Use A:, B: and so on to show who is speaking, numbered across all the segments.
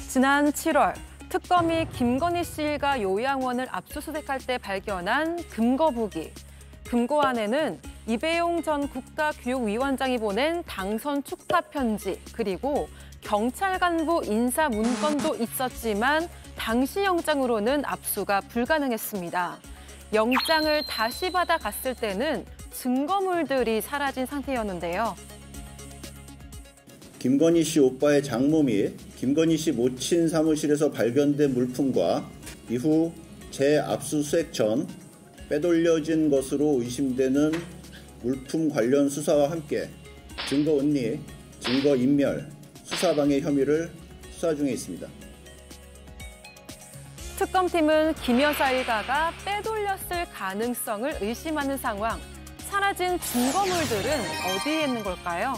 A: 지난 7월 특검이 김건희 씨 일가 요양원을 압수수색할 때 발견한 금거북이. 금고 안에는 이배용 전 국가교육위원장이 보낸 당선 축하 편지, 그리고 경찰 간부 인사 문건도 있었지만 당시 영장으로는 압수가 불가능했습니다. 영장을 다시 받아갔을 때는 증거물들이 사라진 상태였는데요.
B: 김건희 씨 오빠의 장모 및 김건희 씨 모친 사무실에서 발견된 물품과 이후 재압수수색 전 빼돌려진 것으로 의심되는 물품 관련 수사와 함께 증거 은닉, 증거 인멸, 수사방해 혐의를 수사 중에 있습니다.
A: 특검팀은 김 여사 일가가 빼돌렸을 가능성을 의심하는 상황. 사라진 증거물들은 어디에 있는 걸까요?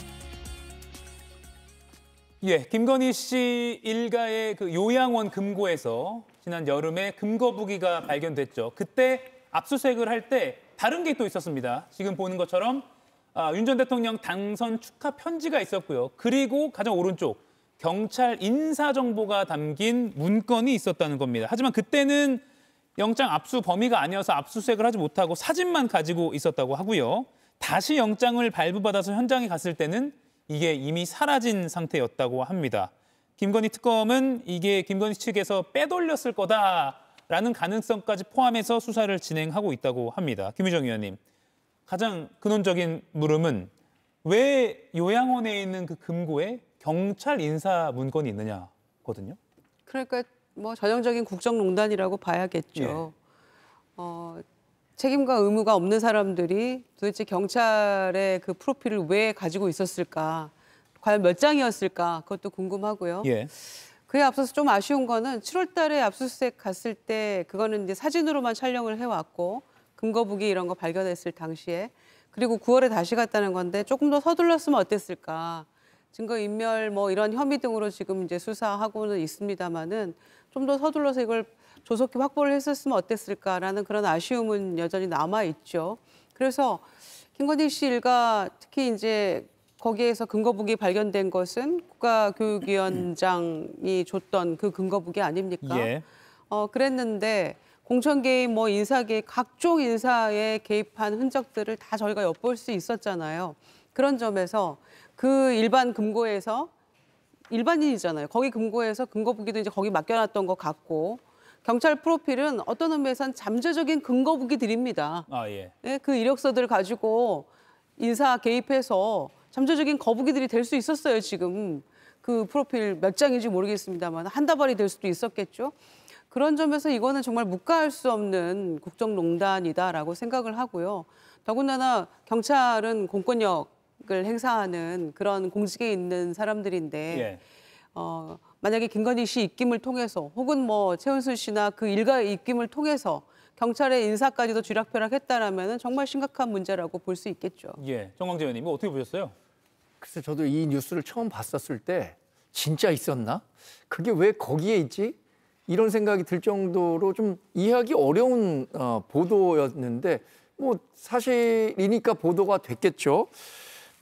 C: 예, 김건희 씨 일가의 그 요양원 금고에서 지난 여름에 금거북이가 발견됐죠. 그때 압수수색을 할 때 다른 게 또 있었습니다. 지금 보는 것처럼 윤 전 대통령 당선 축하 편지가 있었고요. 그리고 가장 오른쪽 경찰 인사 정보가 담긴 문건이 있었다는 겁니다. 하지만 그때는 영장 압수 범위가 아니어서 압수수색을 하지 못하고 사진만 가지고 있었다고 하고요. 다시 영장을 발부받아서 현장에 갔을 때는 이게 이미 사라진 상태였다고 합니다. 김건희 특검은 이게 김건희 측에서 빼돌렸을 거다라는 가능성까지 포함해서 수사를 진행하고 있다고 합니다. 김유정 의원님, 가장 근원적인 물음은 왜 요양원에 있는 그 금고에 경찰 인사 문건이 있느냐거든요.
D: 그러니까 뭐 전형적인 국정농단이라고 봐야겠죠.
C: 예.
D: 책임과 의무가 없는 사람들이 도대체 경찰의 그 프로필을 왜 가지고 있었을까? 과연 몇 장이었을까? 그것도 궁금하고요.
C: 예.
D: 그에 앞서서 좀 아쉬운 거는 7월 달에 압수수색 갔을 때 그거는 이제 사진으로만 촬영을 해왔고 금거북이 이런 거 발견했을 당시에, 그리고 9월에 다시 갔다는 건데 조금 더 서둘렀으면 어땠을까? 증거인멸 뭐 이런 혐의 등으로 지금 이제 수사하고는 있습니다만은 좀 더 서둘러서 이걸 조속히 확보를 했었으면 어땠을까라는 그런 아쉬움은 여전히 남아 있죠. 그래서 김건희 씨 일가 특히 이제 거기에서 금거북이 발견된 것은 국가교육위원장이 줬던 그 금거북이 아닙니까?
C: 예.
D: 그랬는데 공천 개입, 뭐 인사 개입, 각종 인사에 개입한 흔적들을 다 저희가 엿볼 수 있었잖아요. 그런 점에서 그 일반 금고에서 일반인이잖아요. 거기 금고에서 금거북이도 이제 거기 맡겨놨던 것 같고, 경찰 프로필은 어떤 의미에선 잠재적인 금거북이들입니다.
C: 예.
D: 네, 그 이력서들 가지고 인사 개입해서 잠재적인 거북이들이 될 수 있었어요. 지금 그 프로필 몇 장인지 모르겠습니다만 한 다발이 될 수도 있었겠죠. 그런 점에서 이거는 정말 묵과할 수 없는 국정농단이다라고 생각을 하고요. 더군다나 경찰은 공권력을 행사하는 그런 공직에 있는 사람들인데
C: 예.
D: 만약에 김건희 씨 입김을 통해서 혹은 뭐 최은순 씨나 그 일가의 입김을 통해서 경찰의 인사까지도 쥐락펴락했다라면 정말 심각한 문제라고 볼 수 있겠죠.
C: 예, 정광재 의원님, 이거 어떻게 보셨어요?
E: 글쎄, 저도 이 뉴스를 처음 봤었을 때 진짜 있었나? 그게 왜 거기에 있지? 이런 생각이 들 정도로 좀 이해하기 어려운 보도였는데, 뭐 사실이니까 보도가 됐겠죠.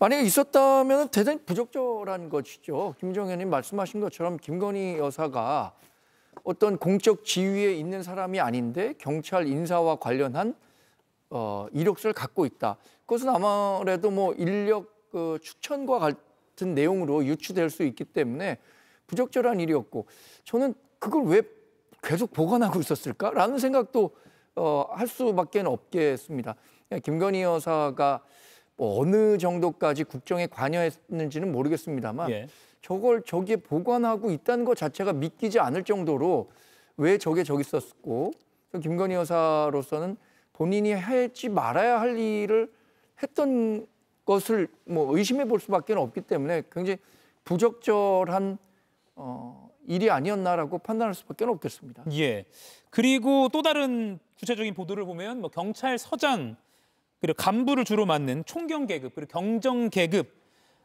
E: 만약에 있었다면 대단히 부적절한 것이죠. 김정 의원님 말씀하신 것처럼 김건희 여사가 어떤 공적 지위에 있는 사람이 아닌데 경찰 인사와 관련한 이력서를 갖고 있다. 그것은 아무래도 뭐 인력 추천과 같은 내용으로 유추될 수 있기 때문에 부적절한 일이었고, 저는 그걸 왜 계속 보관하고 있었을까라는 생각도 할 수밖에 없겠습니다. 김건희 여사가 뭐 어느 정도까지 국정에 관여했는지는 모르겠습니다만
C: 예.
E: 저걸 저기에 보관하고 있다는 것 자체가 믿기지 않을 정도로 왜 저게 저기 있었고, 김건희 여사로서는 본인이 하지 말아야 할 일을 했던 것을 뭐 의심해 볼 수밖에 없기 때문에 굉장히 부적절한 일이 아니었나라고 판단할 수밖에 없겠습니다.
C: 예. 그리고 또 다른 구체적인 보도를 보면 뭐 경찰서장, 그리고 간부를 주로 맡는 총경 계급, 그리고 경정 계급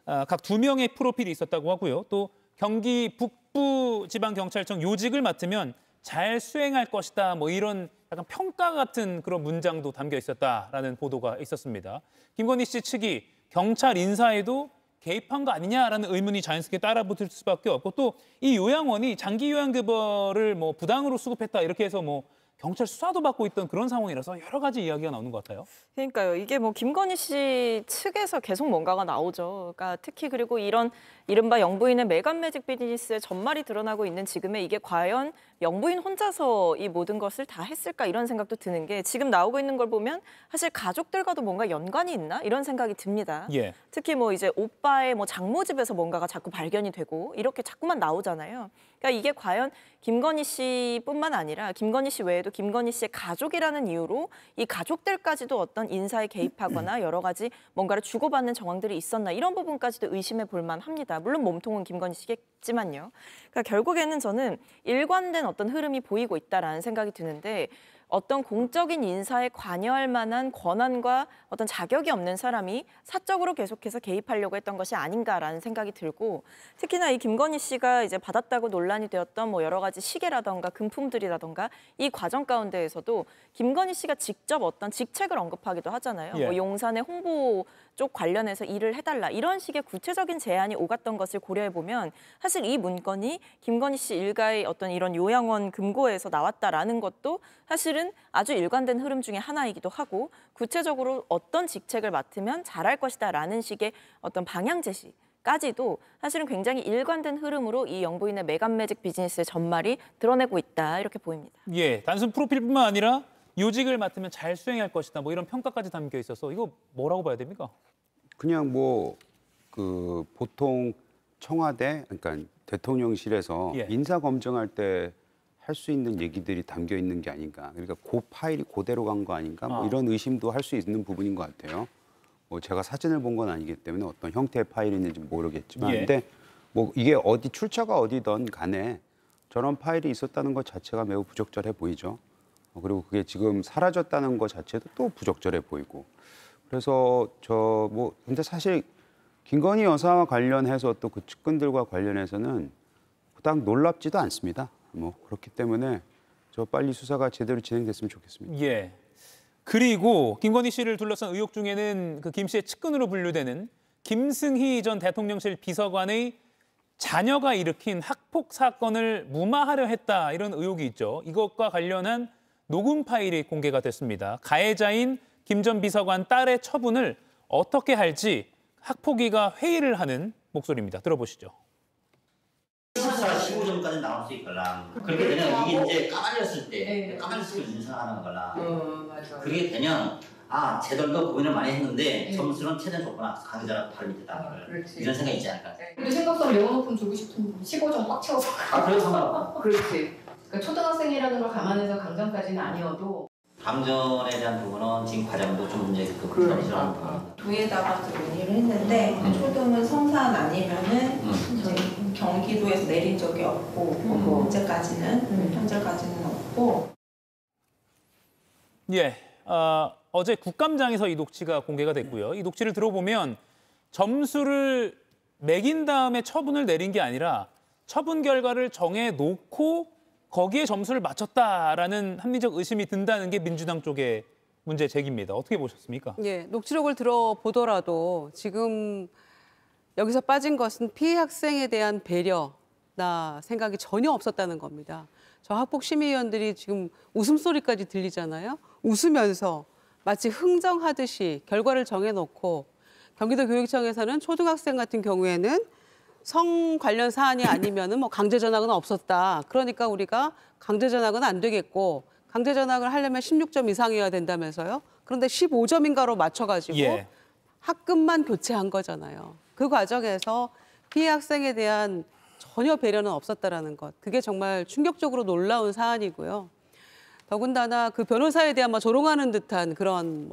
C: 각 2명의 프로필이 있었다고 하고요. 또 경기 북부지방경찰청 요직을 맡으면 잘 수행할 것이다, 뭐 이런 약간 평가 같은 그런 문장도 담겨 있었다라는 보도가 있었습니다. 김건희 씨 측이 경찰 인사에도 개입한 거 아니냐라는 의문이 자연스럽게 따라붙을 수밖에 없고 또 이 요양원이 장기 요양급여를 뭐 부당으로 수급했다 이렇게 해서 뭐 경찰 수사도 받고 있던 그런 상황이라서 여러 가지 이야기가 나오는 것 같아요.
F: 그러니까요. 이게 뭐 김건희 씨 측에서 계속 뭔가가 나오죠. 그러니까 특히 그리고 이런 이른바 영부인의 메간매직 비즈니스의 전말이 드러나고 있는 지금에 이게 과연 영부인 혼자서 이 모든 것을 다 했을까 이런 생각도 드는 게 지금 나오고 있는 걸 보면 사실 가족들과도 뭔가 연관이 있나 이런 생각이 듭니다.
C: 예.
F: 특히 뭐 이제 오빠의 뭐 장모 집에서 뭔가가 자꾸 발견이 되고 이렇게 자꾸만 나오잖아요. 그러니까 이게 과연 김건희 씨뿐만 아니라 김건희 씨 외에도 김건희 씨의 가족이라는 이유로 이 가족들까지도 어떤 인사에 개입하거나 여러 가지 뭔가를 주고받는 정황들이 있었나 이런 부분까지도 의심해 볼 만합니다. 물론 몸통은 김건희 씨겠지만요. 그러니까 결국에는 저는 일관된 어떤 흐름이 보이고 있다라는 생각이 드는데 어떤 공적인 인사에 관여할 만한 권한과 어떤 자격이 없는 사람이 사적으로 계속해서 개입하려고 했던 것이 아닌가라는 생각이 들고 특히나 이 김건희 씨가 이제 받았다고 논란이 되었던 뭐 여러 가지 시계라던가 금품들이라던가 이 과정 가운데에서도 김건희 씨가 직접 어떤 직책을 언급하기도 하잖아요.
C: 예.
F: 뭐 용산의 홍보 쪽 관련해서 일을 해달라 이런 식의 구체적인 제안이 오갔던 것을 고려해 보면 사실 이 문건이 김건희 씨 일가의 어떤 이런 요양원 금고에서 나왔다라는 것도 사실은 아주 일관된 흐름 중에 하나이기도 하고 구체적으로 어떤 직책을 맡으면 잘할 것이다라는 식의 어떤 방향 제시까지도 사실은 굉장히 일관된 흐름으로 이 영부인의 메간매직 비즈니스의 전말이 드러내고 있다 이렇게 보입니다.
C: 예, 단순 프로필뿐만 아니라 요직을 맡으면 잘 수행할 것이다. 뭐 이런 평가까지 담겨 있어서 이거 뭐라고 봐야 됩니까?
G: 그냥 뭐 그 보통 청와대 그러니까 대통령실에서
C: 예.
G: 인사 검증할 때 할 수 있는 얘기들이 담겨 있는 게 아닌가. 그러니까 그 파일이 그대로 간 거 아닌가. 뭐 이런 의심도 할 수 있는 부분인 것 같아요. 뭐 제가 사진을 본 건 아니기 때문에 어떤 형태의 파일이 있는지 모르겠지만,
C: 예.
G: 근데 뭐 이게 어디 출처가 어디든 간에 저런 파일이 있었다는 것 자체가 매우 부적절해 보이죠. 그리고 그게 지금 사라졌다는 것 자체도 또 부적절해 보이고. 그래서 근데 사실 김건희 여사와 관련해서 또 그 측근들과 관련해서는 그닥 놀랍지도 않습니다. 뭐 그렇기 때문에 빨리 수사가 제대로 진행됐으면 좋겠습니다.
C: 예. 그리고 김건희 씨를 둘러싼 의혹 중에는 그 김 씨의 측근으로 분류되는 김승희 전 대통령실 비서관의 자녀가 일으킨 학폭 사건을 무마하려 했다 이런 의혹이 있죠. 이것과 관련한 녹음 파일이 공개가 됐습니다. 가해자인 김 전 비서관 딸의 처분을 어떻게 할지 학폭위가 회의를 하는 목소리입니다. 들어보시죠.
H: 14, 15점까지 나올 수 있거나 그렇게 되면 이게 이제 까발렸을 때 까발렸을 때 인상하는 거나 그렇게 되면 제들도 고민을 많이 했는데 점수는 최대한 줬구나 강제자랑 발 밑에다 이런 생각이 있지 않을까.
I: 우리 생각보다 영어 높은 주고 싶은 15점 꽉 채워서
H: 그래도 상관없고
I: 그렇지. 그러니까 초등학생이라는 걸 감안해서 강점까지는 아니어도
H: 감전에 대한 부분은 지금 과정도 좀 문제가 있고
J: 도에다가 논의를 했는데 초등은 성산 아니면은 저희 경기도에서 내린 적이 없고 현재까지는 없고.
C: 예, 어제 국감장에서 이 녹취가 공개가 됐고요. 이 녹취를 들어보면 점수를 매긴 다음에 처분을 내린 게 아니라 처분 결과를 정해놓고 거기에 점수를 맞췄다라는 합리적 의심이 든다는 게 민주당 쪽의 문제 제기입니다. 어떻게 보셨습니까?
D: 예, 녹취록을 들어보더라도 지금 여기서 빠진 것은 피해 학생에 대한 배려나 생각이 전혀 없었다는 겁니다. 저 학폭심의위원들이 지금 웃음소리까지 들리잖아요. 웃으면서 마치 흥정하듯이 결과를 정해놓고 경기도 교육청에서는 초등학생 같은 경우에는 성 관련 사안이 아니면은 뭐 강제 전학은 없었다. 그러니까 우리가 강제 전학은 안 되겠고 강제 전학을 하려면 16점 이상이어야 된다면서요. 그런데 15점인가로 맞춰가지고
C: 예.
D: 학급만 교체한 거잖아요. 그 과정에서 피해 학생에 대한 전혀 배려는 없었다라는 것. 그게 정말 충격적으로 놀라운 사안이고요. 더군다나 그 변호사에 대한 조롱하는 듯한 그런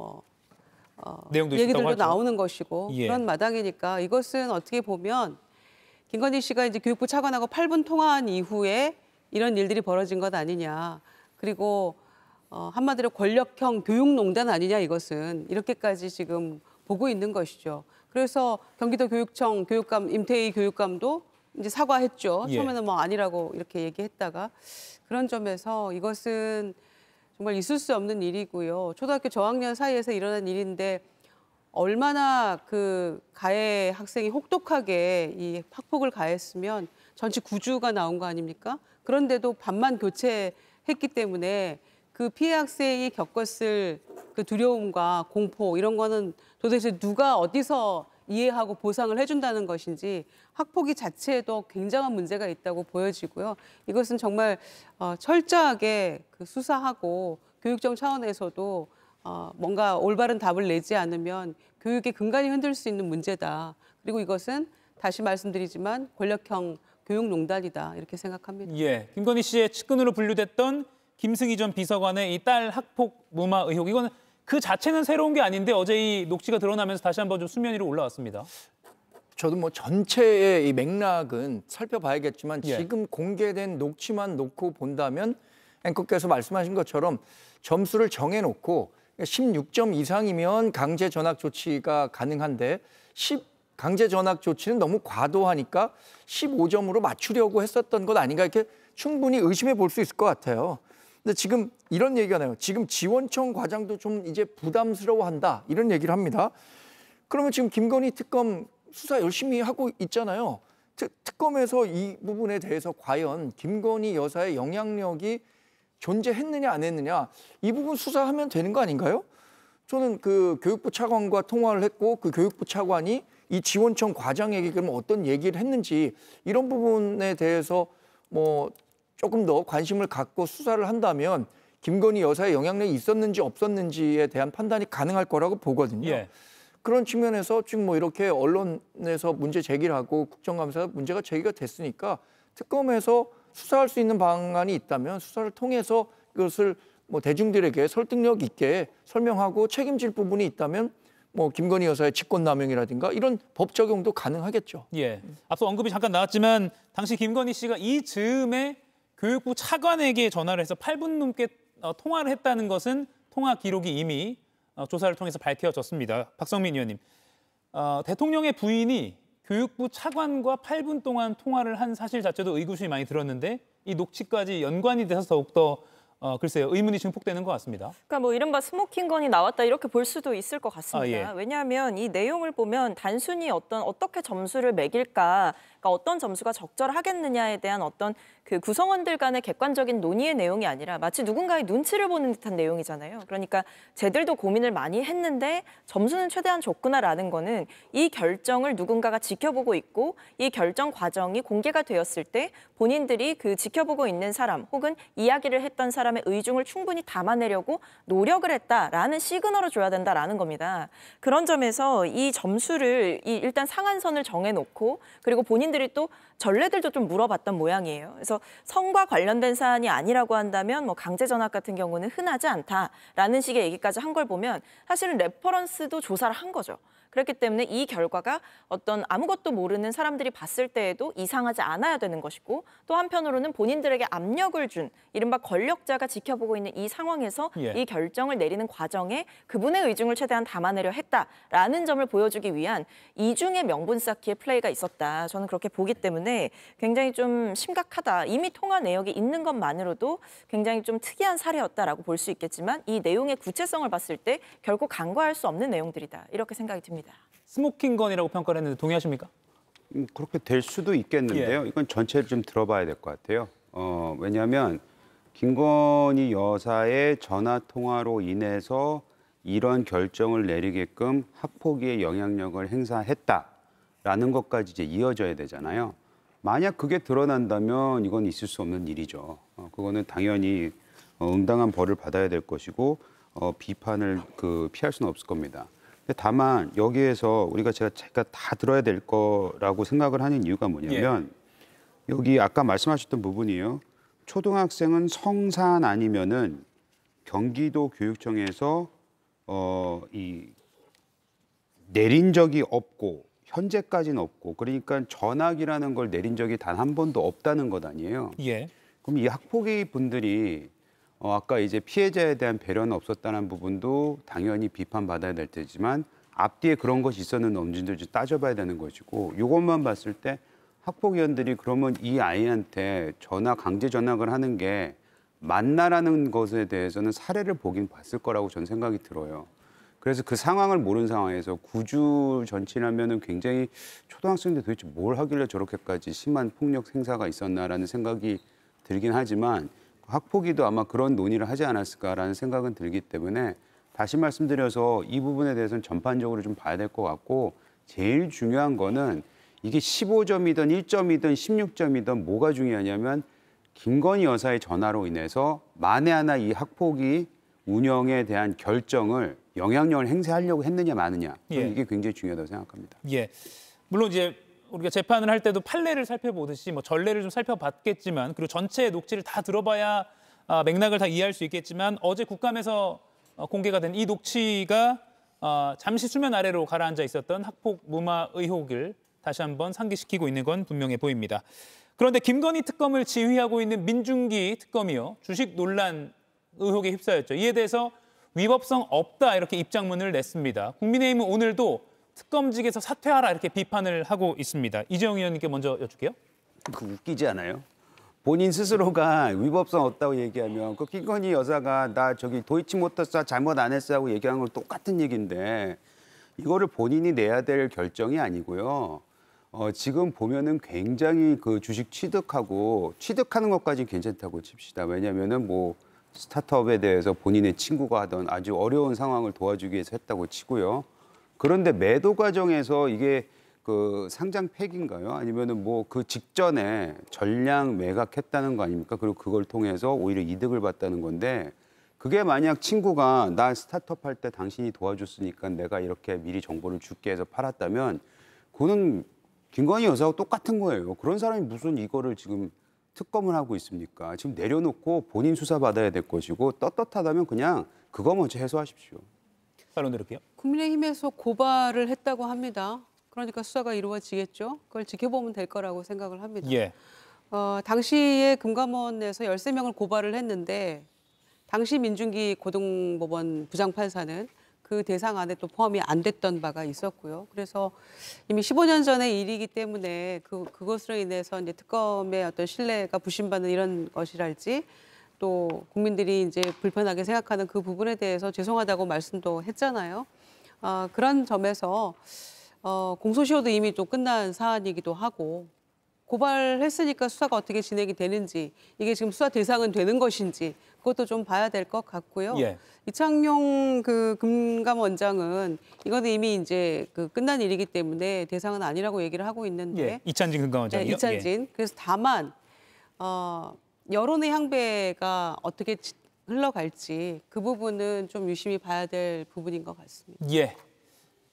C: 내용도
D: 얘기들도
C: 하죠.
D: 나오는 것이고
C: 예.
D: 그런 마당이니까 이것은 어떻게 보면 김건희 씨가 이제 교육부 차관하고 8분 통화한 이후에 이런 일들이 벌어진 것 아니냐. 그리고 한마디로 권력형 교육농단 아니냐 이것은 이렇게까지 지금 보고 있는 것이죠. 그래서 경기도 교육청 교육감 임태희 교육감도 이제 사과했죠.
C: 예.
D: 처음에는 아니라고 이렇게 얘기했다가 그런 점에서 이것은 정말 있을 수 없는 일이고요. 초등학교 저학년 사이에서 일어난 일인데 얼마나 그 가해 학생이 혹독하게 이 학폭을 가했으면 전체 9주가 나온 거 아닙니까? 그런데도 반만 교체했기 때문에 그 피해 학생이 겪었을 그 두려움과 공포 이런 거는 도대체 누가 어디서 이해하고 보상을 해준다는 것인지 학폭이 자체에도 굉장한 문제가 있다고 보여지고요. 이것은 정말 철저하게 그 수사하고 교육청 차원에서도 뭔가 올바른 답을 내지 않으면 교육의 근간이 흔들 수 있는 문제다. 그리고 이것은 다시 말씀드리지만 권력형 교육농단이다 이렇게 생각합니다.
C: 예, 김건희 씨의 측근으로 분류됐던 김승희 전 비서관의 이 딸 학폭 무마 의혹, 이거는 그 자체는 새로운 게 아닌데 어제 이 녹취가 드러나면서 다시 한번 좀 수면 위로 올라왔습니다.
E: 저도 뭐 전체의 이 맥락은 살펴봐야겠지만
C: 예.
E: 지금 공개된 녹취만 놓고 본다면 앵커께서 말씀하신 것처럼 점수를 정해놓고 16점 이상이면 강제 전학 조치가 가능한데 강제 전학 조치는 너무 과도하니까 15점으로 맞추려고 했었던 것 아닌가 이렇게 충분히 의심해 볼 수 있을 것 같아요. 근데 지금 이런 얘기가 나요. 지금 지원청 과장도 좀 이제 부담스러워한다 이런 얘기를 합니다. 그러면 지금 김건희 특검 수사 열심히 하고 있잖아요. 특검에서 이 부분에 대해서 과연 김건희 여사의 영향력이 존재했느냐 안 했느냐 이 부분 수사하면 되는 거 아닌가요? 저는 그 교육부 차관과 통화를 했고 그 교육부 차관이 이 지원청 과장에게 그러면 어떤 얘기를 했는지 이런 부분에 대해서 뭐 조금 더 관심을 갖고 수사를 한다면 김건희 여사의 영향력이 있었는지 없었는지에 대한 판단이 가능할 거라고 보거든요.
C: 예.
E: 그런 측면에서 지금 뭐 이렇게 언론에서 문제 제기를 하고 국정감사 문제가 제기가 됐으니까 특검에서 수사할 수 있는 방안이 있다면 수사를 통해서 그것을 뭐 대중들에게 설득력 있게 설명하고 책임질 부분이 있다면 뭐 김건희 여사의 직권남용이라든가 이런 법 적용도 가능하겠죠.
C: 예. 앞서 언급이 잠깐 나왔지만 당시 김건희 씨가 이 즈음에 교육부 차관에게 전화를 해서 8분 넘게 통화를 했다는 것은 통화 기록이 이미 조사를 통해서 밝혀졌습니다. 박성민 의원님, 대통령의 부인이 교육부 차관과 8분 동안 통화를 한 사실 자체도 의구심이 많이 들었는데 이 녹취까지 연관이 돼서 더욱더 글쎄요, 의문이 증폭되는 것 같습니다.
F: 그러니까 뭐 이른바 스모킹 건이 나왔다 이렇게 볼 수도 있을 것 같습니다.
C: 예.
F: 왜냐하면 이 내용을 보면 단순히 어떻게 점수를 매길까, 그러니까 어떤 점수가 적절하겠느냐에 대한 어떤 그 구성원들 간의 객관적인 논의의 내용이 아니라 마치 누군가의 눈치를 보는 듯한 내용이잖아요. 그러니까 쟤들도 고민을 많이 했는데 점수는 최대한 줬구나라는 거는 이 결정을 누군가가 지켜보고 있고 이 결정 과정이 공개가 되었을 때 본인들이 그 지켜보고 있는 사람 혹은 이야기를 했던 사람의 의중을 충분히 담아내려고 노력을 했다라는 시그널을 줘야 된다라는 겁니다. 그런 점에서 이 점수를 일단 상한선을 정해놓고 그리고 본인들이 또 전례들도 좀 물어봤던 모양이에요. 그래서 성과 관련된 사안이 아니라고 한다면 뭐 강제 전학 같은 경우는 흔하지 않다라는 식의 얘기까지 한 걸 보면 사실은 레퍼런스도 조사를 한 거죠. 그렇기 때문에 이 결과가 어떤 아무것도 모르는 사람들이 봤을 때에도 이상하지 않아야 되는 것이고 또 한편으로는 본인들에게 압력을 준 이른바 권력자가 지켜보고 있는 이 상황에서
C: 예.
F: 이 결정을 내리는 과정에 그분의 의중을 최대한 담아내려 했다라는 점을 보여주기 위한 이중의 명분 쌓기의 플레이가 있었다. 저는 그렇게 보기 때문에 굉장히 좀 심각하다. 이미 통화 내역이 있는 것만으로도 굉장히 좀 특이한 사례였다라고 볼 수 있겠지만 이 내용의 구체성을 봤을 때 결코 간과할 수 없는 내용들이다. 이렇게 생각이 듭니다.
C: 스모킹 건이라고 평가를 했는데 동의하십니까?
G: 그렇게 될 수도 있겠는데요.
C: 예.
G: 이건 전체를 좀 들어봐야 될 것 같아요. 왜냐하면 김건희 여사의 전화 통화로 인해서 이런 결정을 내리게끔 학폭위의 영향력을 행사했다라는 것까지 이제 이어져야 되잖아요. 만약 그게 드러난다면 이건 있을 수 없는 일이죠. 그거는 당연히 응당한 벌을 받아야 될 것이고 비판을 피할 수는 없을 겁니다. 근데 다만 여기에서 제가 다 들어야 될 거라고 생각을 하는 이유가 뭐냐면 여기 아까 말씀하셨던 부분이요. 초등학생은 성산 아니면은 경기도 교육청에서 내린 적이 없고 현재까지는 없고 그러니까 전학이라는 걸 내린 적이 단 한 번도 없다는 것 아니에요.
C: 예.
G: 그럼 이 학폭위 분들이 아까 이제 피해자에 대한 배려는 없었다는 부분도 당연히 비판받아야 될 테지만 앞뒤에 그런 것이 있었는지 없는지도 따져봐야 되는 것이고 이것만 봤을 때 학폭위원들이 그러면 이 아이한테 강제 전학을 하는 게 맞나라는 것에 대해서는 사례를 보긴 봤을 거라고 저는 생각이 들어요. 그래서 그 상황을 모르는 상황에서 구주 전치라면은 굉장히 초등학생들 도대체 뭘 하길래 저렇게까지 심한 폭력 행사가 있었나라는 생각이 들긴 하지만 학폭위도 아마 그런 논의를 하지 않았을까라는 생각은 들기 때문에 다시 말씀드려서 이 부분에 대해서는 전반적으로 좀 봐야 될 것 같고 제일 중요한 거는 이게 15점이든 1점이든 16점이든 뭐가 중요하냐면 김건희 여사의 전화로 인해서 만에 하나 이 학폭위 운영에 대한 결정을 영향력을 행사하려고 했느냐 마느냐 이게 굉장히 중요하다고 생각합니다.
C: 예, 물론 이제 우리가 재판을 할 때도 판례를 살펴보듯이 뭐 전례를 좀 살펴봤겠지만 그리고 전체 녹취를 다 들어봐야 맥락을 다 이해할 수 있겠지만 어제 국감에서 공개가 된 이 녹취가 잠시 수면 아래로 가라앉아 있었던 학폭 무마 의혹을 다시 한번 상기시키고 있는 건 분명해 보입니다. 그런데 김건희 특검을 지휘하고 있는 민중기 특검이요. 주식 논란 의혹에 휩싸였죠. 이에 대해서 위법성 없다 이렇게 입장문을 냈습니다. 국민의힘은 오늘도 특검직에서 사퇴하라 이렇게 비판을 하고 있습니다. 이재용 의원님께 먼저 여쭐게요.
G: 그 웃기지 않아요? 본인 스스로가 위법성 없다고 얘기하면 그 김건희 여사가 나 저기 도이치모터스 잘못 안 했어 하고 얘기한 걸 똑같은 얘기인데 이거를 본인이 내야 될 결정이 아니고요. 지금 보면은 굉장히 그 주식 취득하는 것까지 괜찮다고 칩시다. 왜냐면은 뭐 스타트업에 대해서 본인의 친구가 하던 아주 어려운 상황을 도와주기 위해서 했다고 치고요. 그런데 매도 과정에서 이게 그 상장 폐기인가요? 아니면은 뭐 그 직전에 전량 매각했다는 거 아닙니까? 그리고 그걸 통해서 오히려 이득을 봤다는 건데 그게 만약 친구가 나 스타트업 할 때 당신이 도와줬으니까 내가 이렇게 미리 정보를 줄게 해서 팔았다면 그거는 김건희 여사하고 똑같은 거예요. 그런 사람이 무슨 이거를 지금 특검을 하고 있습니까? 지금 내려놓고 본인 수사받아야 될 것이고 떳떳하다면 그냥 그거 먼저 해소하십시오.
C: 반론 드릴게요.
D: 국민의힘에서 고발을 했다고 합니다. 그러니까 수사가 이루어지겠죠. 그걸 지켜보면 될 거라고 생각을 합니다.
C: 예.
D: 당시에 금감원에서 13명을 고발을 했는데 당시 민중기 고등법원 부장판사는 그 대상 안에 또 포함이 안 됐던 바가 있었고요. 그래서 이미 15년 전의 일이기 때문에 그것으로 인해서 이제 특검의 어떤 신뢰가 부심받는 이런 것이랄지 또 국민들이 이제 불편하게 생각하는 그 부분에 대해서 죄송하다고 말씀도 했잖아요. 그런 점에서 공소시효도 이미 또 끝난 사안이기도 하고 고발했으니까 수사가 어떻게 진행이 되는지 이게 지금 수사 대상은 되는 것인지 그것도 좀 봐야 될 것 같고요.
C: 예.
D: 이창용 그 금감원장은 이거는 이미 이제 그 끝난 일이기 때문에 대상은 아니라고 얘기를 하고 있는데
C: 예. 이찬진 금감원장이요.
D: 네, 이찬진.
C: 예.
D: 그래서 다만 여론의 향배가 어떻게 흘러갈지 그 부분은 좀 유심히 봐야 될 부분인 것 같습니다.
C: 예.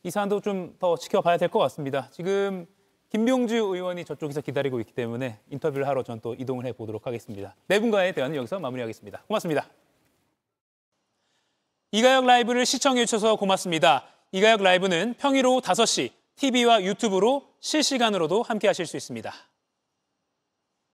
C: 이 사안도 좀 더 지켜봐야 될 것 같습니다. 지금 김병주 의원이 저쪽에서 기다리고 있기 때문에 인터뷰를 하러 전 또 이동을 해보도록 하겠습니다. 네 분과의 대화는 여기서 마무리하겠습니다. 고맙습니다. 이가혁 라이브를 시청해 주셔서 고맙습니다. 이가혁 라이브는 평일 오후 5시 TV와 유튜브로 실시간으로도 함께하실 수 있습니다.